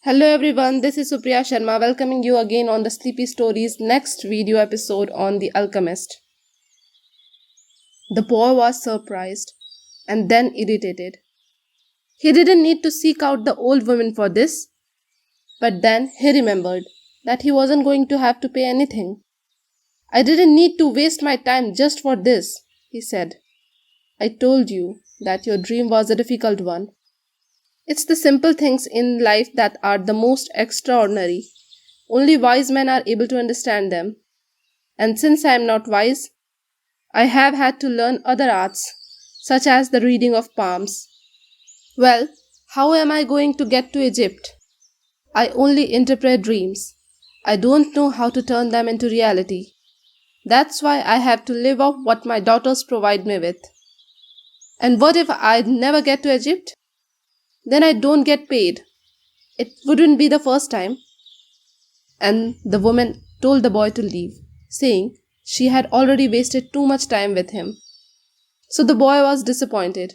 Hello everyone, this is Supriya Sharma welcoming you again on the Sleepy Stories next video episode on The Alchemist. The boy was surprised and then irritated. He didn't need to seek out the old woman for this, but then he remembered that he wasn't going to have to pay anything. I didn't need to waste my time just for this, he said. I told you that your dream was a difficult one. It's the simple things in life that are the most extraordinary. Only wise men are able to understand them. And since I am not wise, I have had to learn other arts, such as the reading of palms. Well, how am I going to get to Egypt? I only interpret dreams. I don't know how to turn them into reality. That's why I have to live off what my daughters provide me with. And what if I never get to Egypt? Then I don't get paid. It wouldn't be the first time. And the woman told the boy to leave, saying she had already wasted too much time with him. So the boy was disappointed.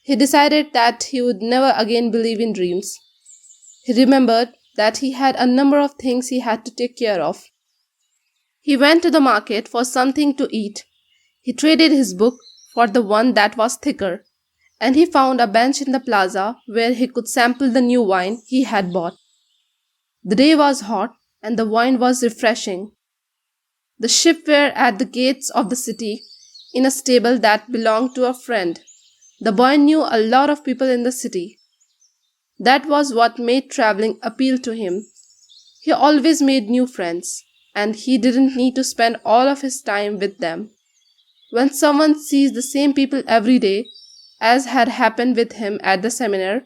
He decided that he would never again believe in dreams. He remembered that he had a number of things he had to take care of. He went to the market for something to eat. He traded his book for the one that was thicker, and he found a bench in the plaza where he could sample the new wine he had bought. The day was hot and the wine was refreshing. The sheep were at the gates of the city in a stable that belonged to a friend. The boy knew a lot of people in the city. That was what made traveling appeal to him. He always made new friends, and he didn't need to spend all of his time with them. When someone sees the same people every day, as had happened with him at the seminar,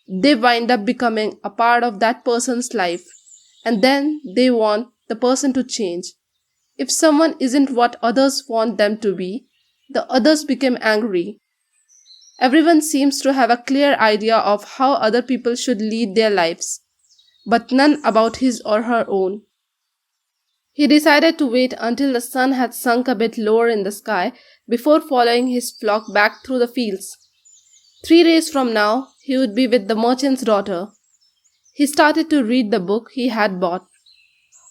they wind up becoming a part of that person's life, and then they want the person to change. If someone isn't what others want them to be, the others become angry. Everyone seems to have a clear idea of how other people should lead their lives, but none about his or her own. He decided to wait until the sun had sunk a bit lower in the sky before following his flock back through the fields. 3 days from now, he would be with the merchant's daughter. He started to read the book he had bought.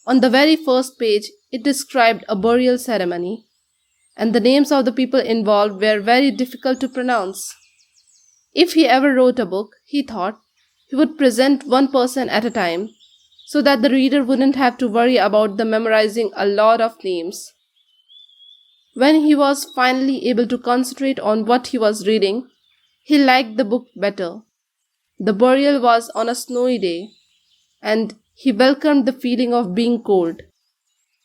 On the very first page, it described a burial ceremony, and the names of the people involved were very difficult to pronounce. If he ever wrote a book, he thought, he would present one person at a time, so that the reader wouldn't have to worry about the memorizing a lot of names. When he was finally able to concentrate on what he was reading, he liked the book better. The burial was on a snowy day, and he welcomed the feeling of being cold.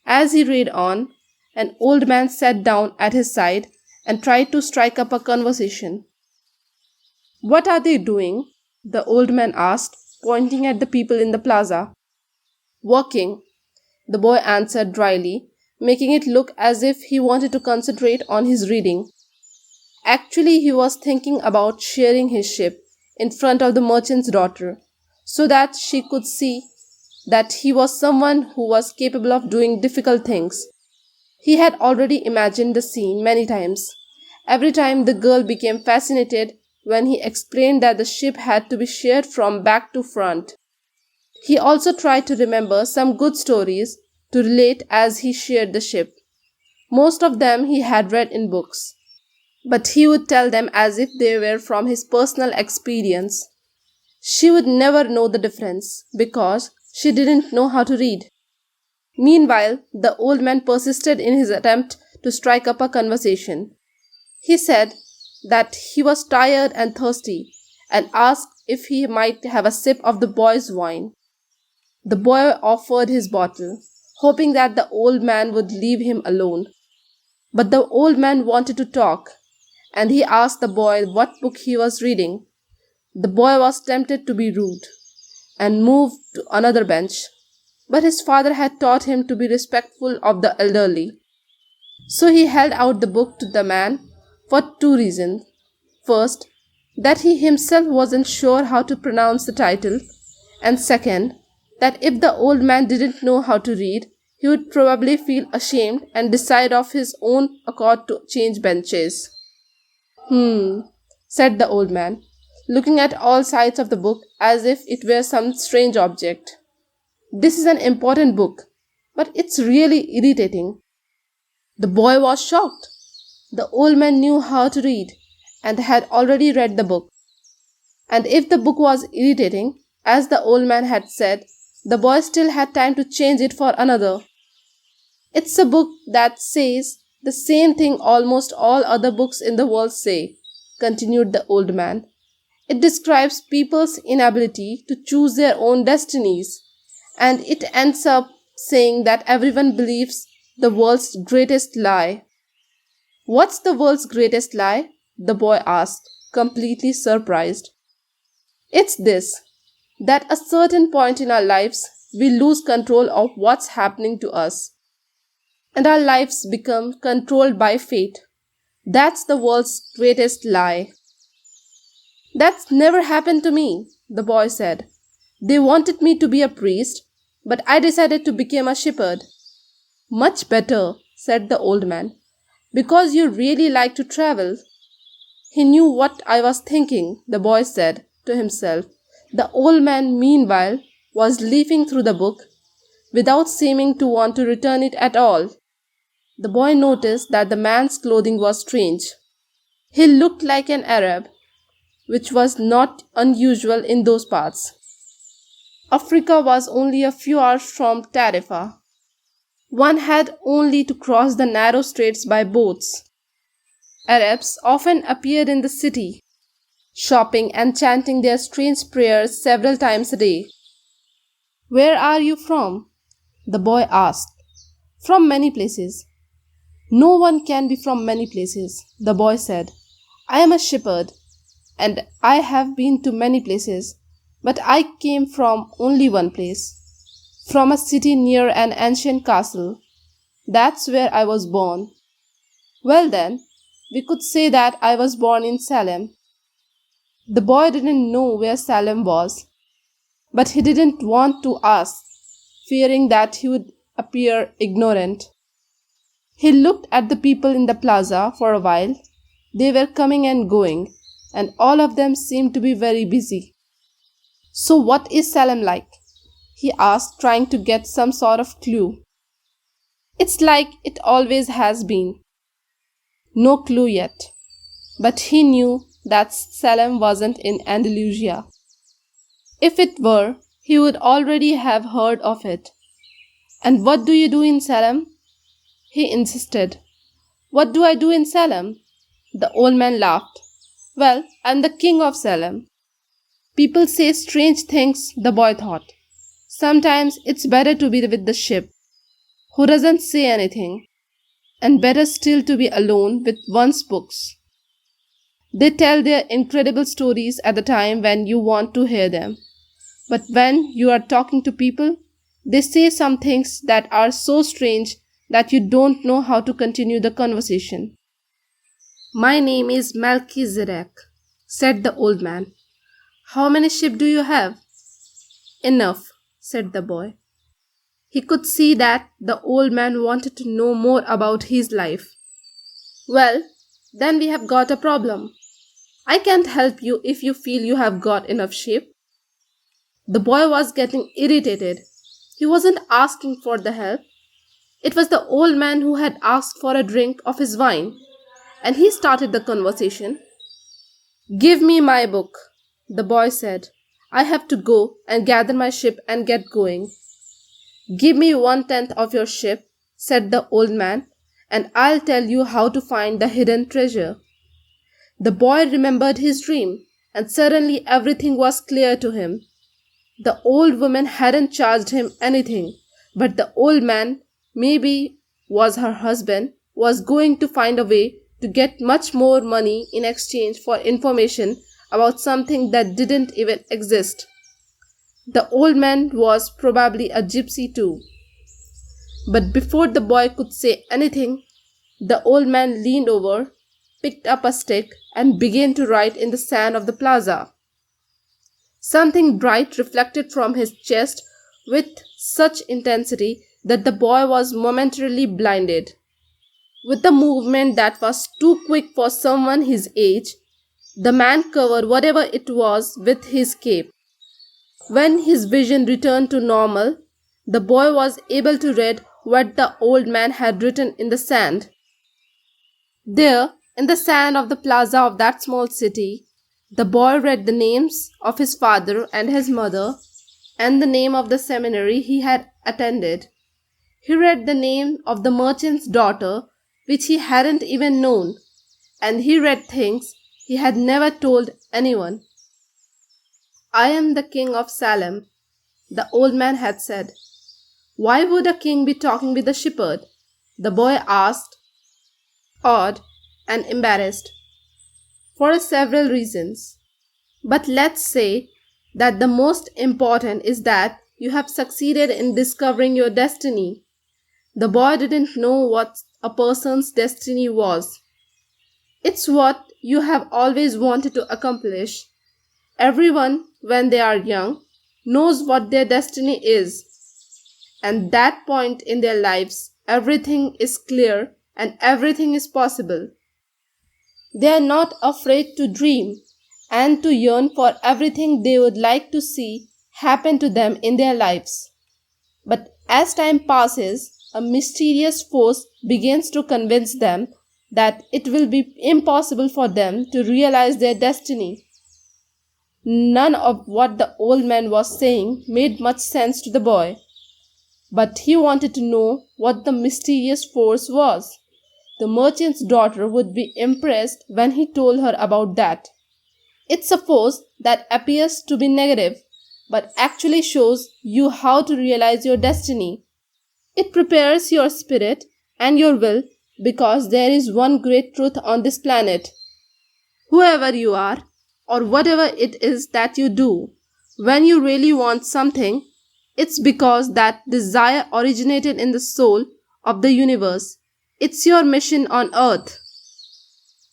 As he read on, an old man sat down at his side and tried to strike up a conversation. "What are they doing?" the old man asked, pointing at the people in the plaza. "Working," the boy answered dryly, making it look as if he wanted to concentrate on his reading. Actually, he was thinking about shearing his sheep in front of the merchant's daughter, so that she could see that he was someone who was capable of doing difficult things. He had already imagined the scene many times. Every time the girl became fascinated when he explained that the sheep had to be sheared from back to front. He also tried to remember some good stories to relate as he sheared the sheep. Most of them he had read in books, but he would tell them as if they were from his personal experience. She would never know the difference because she didn't know how to read. Meanwhile, the old man persisted in his attempt to strike up a conversation. He said that he was tired and thirsty and asked if he might have a sip of the boy's wine. The boy offered his bottle, hoping that the old man would leave him alone. But the old man wanted to talk, and he asked the boy what book he was reading. The boy was tempted to be rude and moved to another bench, but his father had taught him to be respectful of the elderly. So he held out the book to the man for 2 reasons. First, that he himself wasn't sure how to pronounce the title, and second, that if the old man didn't know how to read, he would probably feel ashamed and decide of his own accord to change benches. Said the old man. looking at all sides of the book as if it were some strange object. This is an important book, but it's really irritating. The boy was shocked. The old man knew how to read and had already read the book. And if the book was irritating, as the old man had said, the boy still had time to change it for another. It's a book that says the same thing almost all other books in the world say, continued the old man. It describes people's inability to choose their own destinies, and it ends up saying that everyone believes the world's greatest lie. What's the world's greatest lie? The boy asked, completely surprised. It's this, that at a certain point in our lives, we lose control of what's happening to us, and our lives become controlled by fate. That's the world's greatest lie. That's never happened to me, the boy said. They wanted me to be a priest, but I decided to become a shepherd. Much better, said the old man, because you really like to travel. He knew what I was thinking, the boy said to himself. The old man, meanwhile, was leafing through the book without seeming to want to return it at all. The boy noticed that the man's clothing was strange. He looked like an Arab, which was not unusual in those parts. Africa was only a few hours from Tarifa. One had only to cross the narrow straits by boats. Arabs often appeared in the city, shopping and chanting their strange prayers several times a day. Where are you from? The boy asked. From many places. No one can be from many places, the boy said. I am a shepherd, and I have been to many places, but I came from only one place. From a city near an ancient castle. That's where I was born. Well then, we could say that I was born in Salem. The boy didn't know where Salem was, but he didn't want to ask, fearing that he would appear ignorant. He looked at the people in the plaza for a while. They were coming and going, and all of them seemed to be very busy. So what is Salem like? He asked, trying to get some sort of clue. It's like it always has been. No clue yet. But he knew that Salem wasn't in Andalusia. If it were, he would already have heard of it. And what do you do in Salem? He insisted. What do I do in Salem? The old man laughed. Well, I'm the king of Salem. People say strange things, the boy thought. Sometimes it's better to be with the sheep, who doesn't say anything, and better still to be alone with one's books. They tell their incredible stories at the time when you want to hear them. But when you are talking to people, they say some things that are so strange that you don't know how to continue the conversation. My name is Melchizedek, said the old man. How many sheep do you have? Enough, said the boy. He could see that the old man wanted to know more about his life. Well, then we have got a problem. I can't help you if you feel you have got enough sheep. The boy was getting irritated. He wasn't asking for the help. It was the old man who had asked for a drink of his wine, and he started the conversation. Give me my book, the boy said. I have to go and gather my sheep and get going. Give me 1/10 of your sheep, said the old man, and I'll tell you how to find the hidden treasure. The boy remembered his dream, and suddenly everything was clear to him. The old woman hadn't charged him anything, but the old man, maybe was her husband, was going to find a way to get much more money in exchange for information about something that didn't even exist. The old man was probably a gypsy too. But before the boy could say anything, the old man leaned over, picked up a stick, and began to write in the sand of the plaza. Something bright reflected from his chest with such intensity that the boy was momentarily blinded. With a movement that was too quick for someone his age, The man covered whatever it was with his cape. When his vision returned to normal, the boy was able to read what the old man had written in the sand. There, in the sand of the plaza of that small city, the boy read the names of his father and his mother and the name of the seminary he had attended. He read the name of the merchant's daughter, which he hadn't even known, and he read things he had never told anyone. I am the king of Salem, the old man had said. Why would a king be talking with a shepherd? The boy asked, awed and embarrassed. For several reasons. But let's say that the most important is that you have succeeded in discovering your destiny. The boy didn't know what a person's destiny was. It's what you have always wanted to accomplish. Everyone, when they are young, knows what their destiny is. And that point in their lives, everything is clear and everything is possible. They are not afraid to dream and to yearn for everything they would like to see happen to them in their lives. But as time passes, a mysterious force begins to convince them that it will be impossible for them to realize their destiny. None of what the old man was saying made much sense to the boy, but he wanted to know what the mysterious force was. The merchant's daughter would be impressed when he told her about that. It's a force that appears to be negative, but actually shows you how to realize your destiny. It prepares your spirit and your will because there is one great truth on this planet. Whoever you are, or whatever it is that you do, when you really want something, it's because that desire originated in the soul of the universe. It's your mission on earth.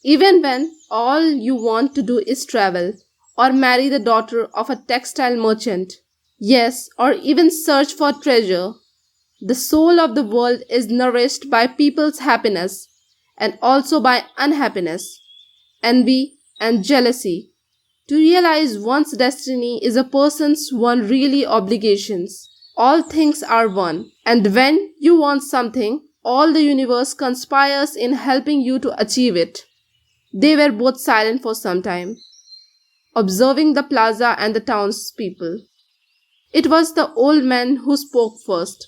Even when all you want to do is travel, or marry the daughter of a textile merchant, yes, or even search for treasure, the soul of the world is nourished by people's happiness and also by unhappiness, envy, and jealousy. To realize one's destiny is a person's one really obligations. All things are one, and when you want something, all the universe conspires in helping you to achieve it. They were both silent for some time, observing the plaza and the townspeople. It was the old man who spoke first.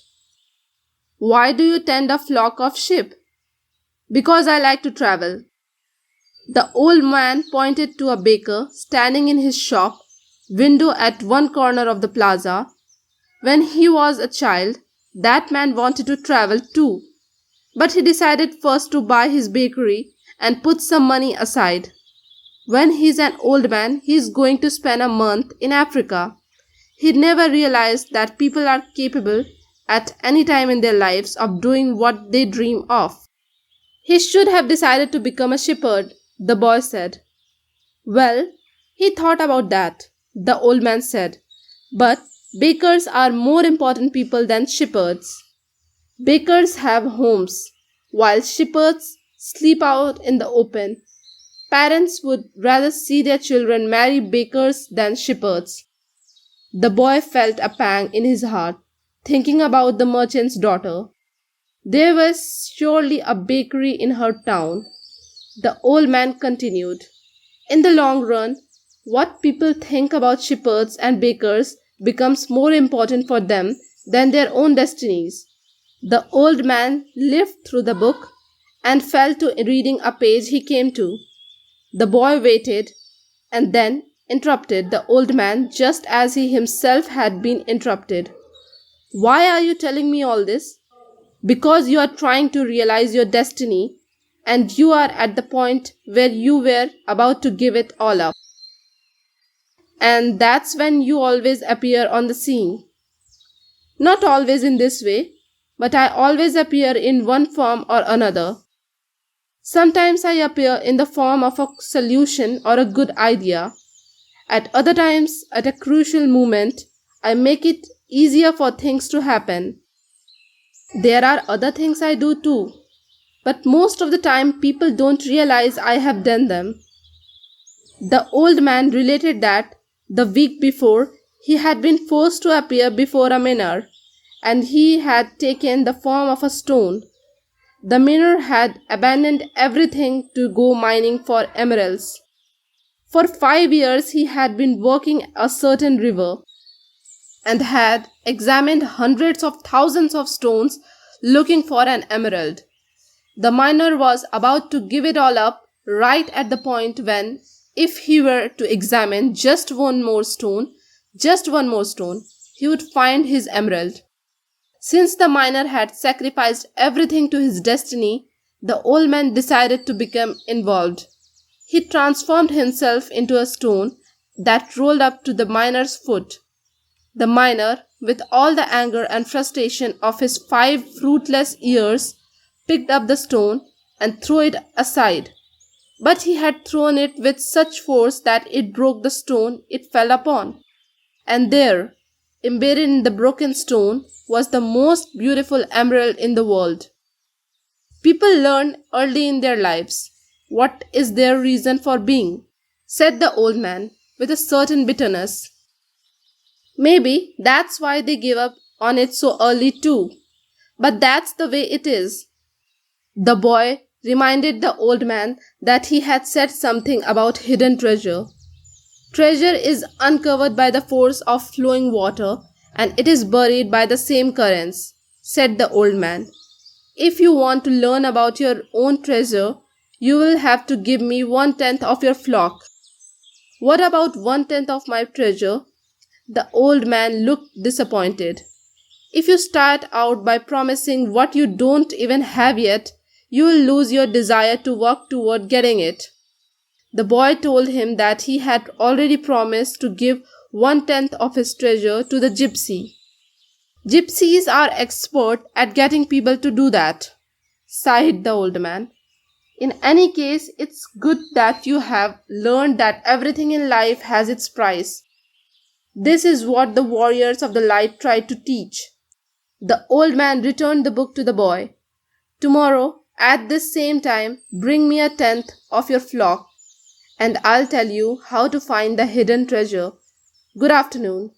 Why do you tend a flock of sheep? Because I like to travel. The old man pointed to a baker standing in his shop window at one corner of the plaza. When he was a child, that man wanted to travel too. But he decided first to buy his bakery and put some money aside. When he's an old man, he's going to spend a month in Africa. He never realized that people are capable at any time in their lives of doing what they dream of. He should have decided to become a shepherd, the boy said. Well, he thought about that, the old man said. But bakers are more important people than shepherds. Bakers have homes, while shepherds sleep out in the open. Parents would rather see their children marry bakers than shepherds. The boy felt a pang in his heart, thinking about the merchant's daughter. There was surely a bakery in her town. The old man continued. In the long run, what people think about shepherds and bakers becomes more important for them than their own destinies. The old man lived through the book and fell to reading a page he came to. The boy waited and then interrupted the old man just as he himself had been interrupted. Why are you telling me all this? Because you are trying to realize your destiny and you are at the point where you were about to give it all up. And that's when you always appear on the scene. Not always in this way, but I always appear in one form or another. Sometimes I appear in the form of a solution or a good idea. At other times, at a crucial moment, I make it easier for things to happen. There are other things I do too, but most of the time people don't realize I have done them. The old man related that the week before he had been forced to appear before a miner, and he had taken the form of a stone. The miner had abandoned everything to go mining for emeralds. For 5 years he had been working a certain river and had examined hundreds of thousands of stones looking for an emerald. The miner was about to give it all up right at the point when, if he were to examine just one more stone, he would find his emerald. Since the miner had sacrificed everything to his destiny, the old man decided to become involved. He transformed himself into a stone that rolled up to the miner's foot. The miner, with all the anger and frustration of his 5 fruitless years, picked up the stone and threw it aside. But he had thrown it with such force that it broke the stone it fell upon. And there, embedded in the broken stone, was the most beautiful emerald in the world. People learn early in their lives what is their reason for being, said the old man with a certain bitterness. Maybe that's why they give up on it so early too. But that's the way it is. The boy reminded the old man that he had said something about hidden treasure. Treasure is uncovered by the force of flowing water, and it is buried by the same currents, said the old man. If you want to learn about your own treasure, you will have to give me 1/10 of your flock. What about 1/10 of my treasure? The old man looked disappointed. If you start out by promising what you don't even have yet, you will lose your desire to work toward getting it. The boy told him that he had already promised to give 1/10 of his treasure to the gypsy. Gypsies are expert at getting people to do that, sighed the old man. In any case, it's good that you have learned that everything in life has its price. This is what the warriors of the light tried to teach. The old man returned the book to the boy. Tomorrow, at this same time, bring me 1/10 of your flock, and I'll tell you how to find the hidden treasure. Good afternoon.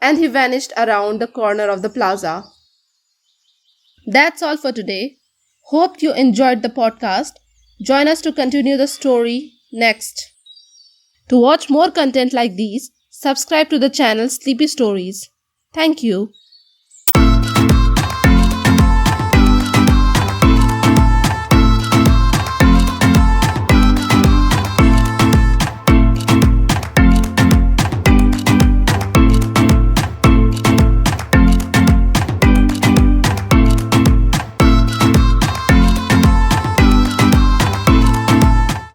And he vanished around the corner of the plaza. That's all for today. Hope you enjoyed the podcast. Join us to continue the story next. To watch more content like these, subscribe to the channel Sleepy Stories. Thank you.